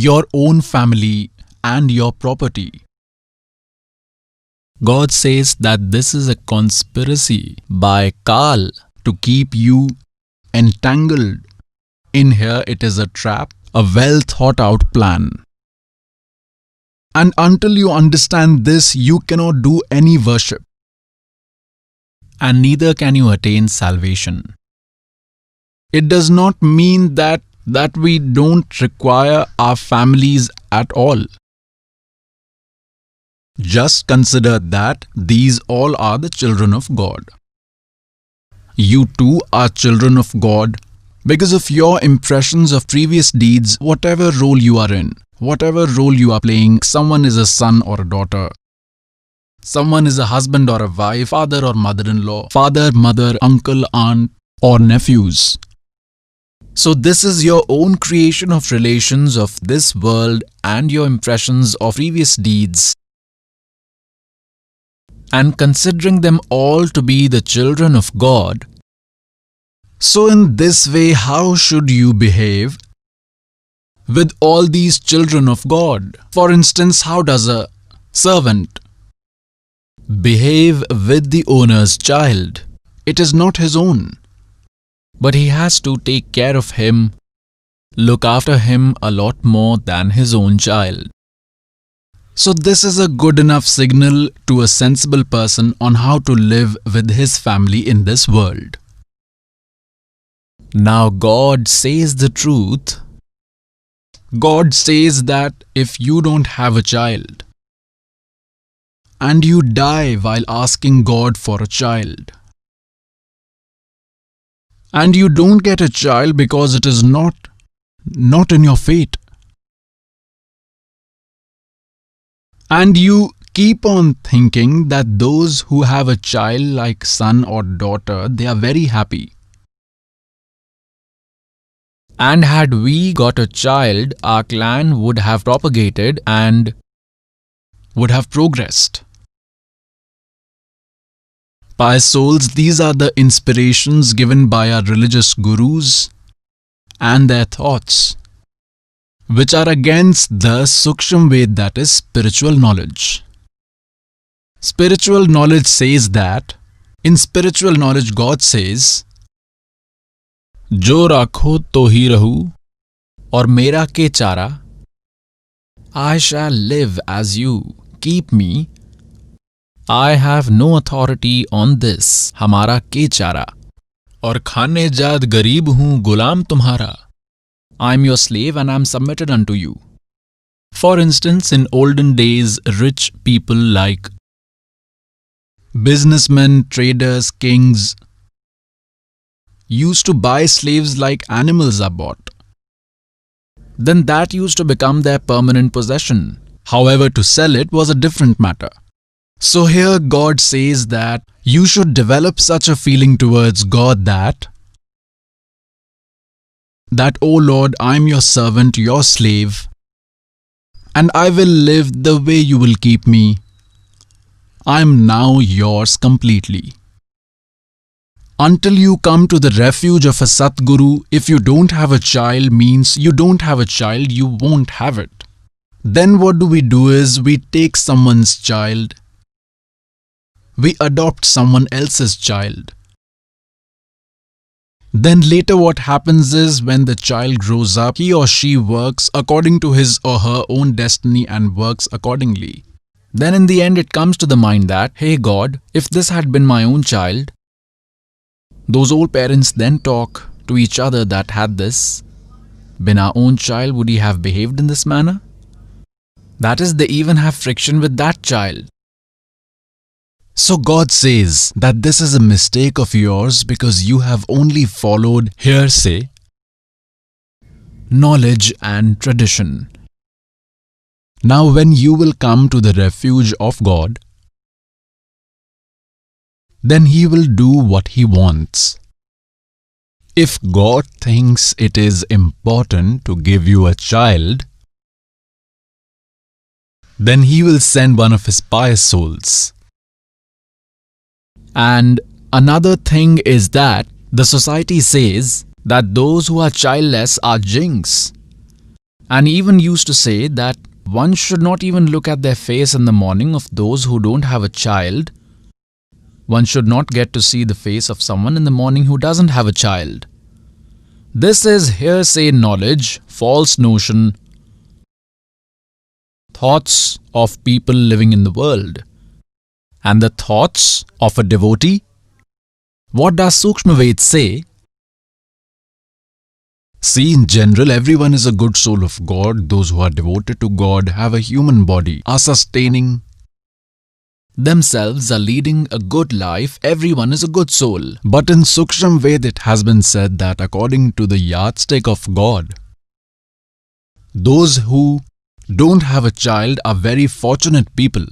your own family, and your property. God says that this is a conspiracy by Kaal to keep you entangled. In here it is a trap, a well thought out plan. And until you understand this, you cannot do any worship. And neither can you attain salvation. It does not mean that we don't require our families at all. Just consider that these all are the children of God. You too are children of God because of your impressions of previous deeds, whatever role you are in, whatever role you are playing. Someone is a son or a daughter. Someone is a husband or a wife, father or mother-in-law, father, mother, uncle, aunt, or nephews. So this is your own creation of relations of this world and your impressions of previous deeds. And considering them all to be the children of God, so in this way, how should you behave with all these children of God? For instance, how does a servant behave with the owner's child? It is not his own, but he has to take care of him, look after him a lot more than his own child. So this is a good enough signal to a sensible person on how to live with his family in this world. Now God says the truth. God says that if you don't have a child and you die while asking God for a child, and you don't get a child because it is not in your fate, and you keep on thinking that those who have a child like son or daughter, they are very happy. And had we got a child, our clan would have propagated and would have progressed. Pious souls, these are the inspirations given by our religious gurus and their thoughts, which are against the Suksham Ved, that is spiritual knowledge. Spiritual knowledge says that, in spiritual knowledge God says, जो राखो तो ही रहूं और मेरा के चारा, I shall live as you keep me. I have no authority on this, हमारा के चारा, और खाने जात गरीब हूं गुलाम तुम्हारा. I am your slave and I am submitted unto you. For instance, in olden days, rich people like businessmen, traders, kings used to buy slaves like animals are bought. Then that used to become their permanent possession. However, to sell it was a different matter. So here God says that you should develop such a feeling towards God that, O Lord, I am your servant, your slave, and I will live the way you will keep me. I am now yours completely. Until you come to the refuge of a Satguru, if you don't have a child means you don't have a child, you won't have it. Then what do is we take someone's child, we adopt someone else's child. Then later what happens is when the child grows up, he or she works according to his or her own destiny and works accordingly. Then in the end it comes to the mind that, hey God, if this had been my own child, those old parents then talk to each other that had this been our own child, would he have behaved in this manner? That is, they even have friction with that child. So God says that this is a mistake of yours because you have only followed hearsay, knowledge and tradition. Now when you will come to the refuge of God, then He will do what He wants. If God thinks it is important to give you a child, then He will send one of His pious souls. And another thing is that the society says that those who are childless are jinx. and even used to say that one should not even look at their face in the morning of those who don't have a child. One should not get to see the face of someone in the morning who doesn't have a child. This is hearsay knowledge, false notion, thoughts of people living in the world. And the thoughts of a devotee? What does Sukshma Ved say? See, in general, everyone is a good soul of God. Those who are devoted to God have a human body, are sustaining themselves, are leading a good life. Everyone is a good soul. But in Sukshma Ved it has been said that according to the yardstick of God, those who don't have a child are very fortunate people.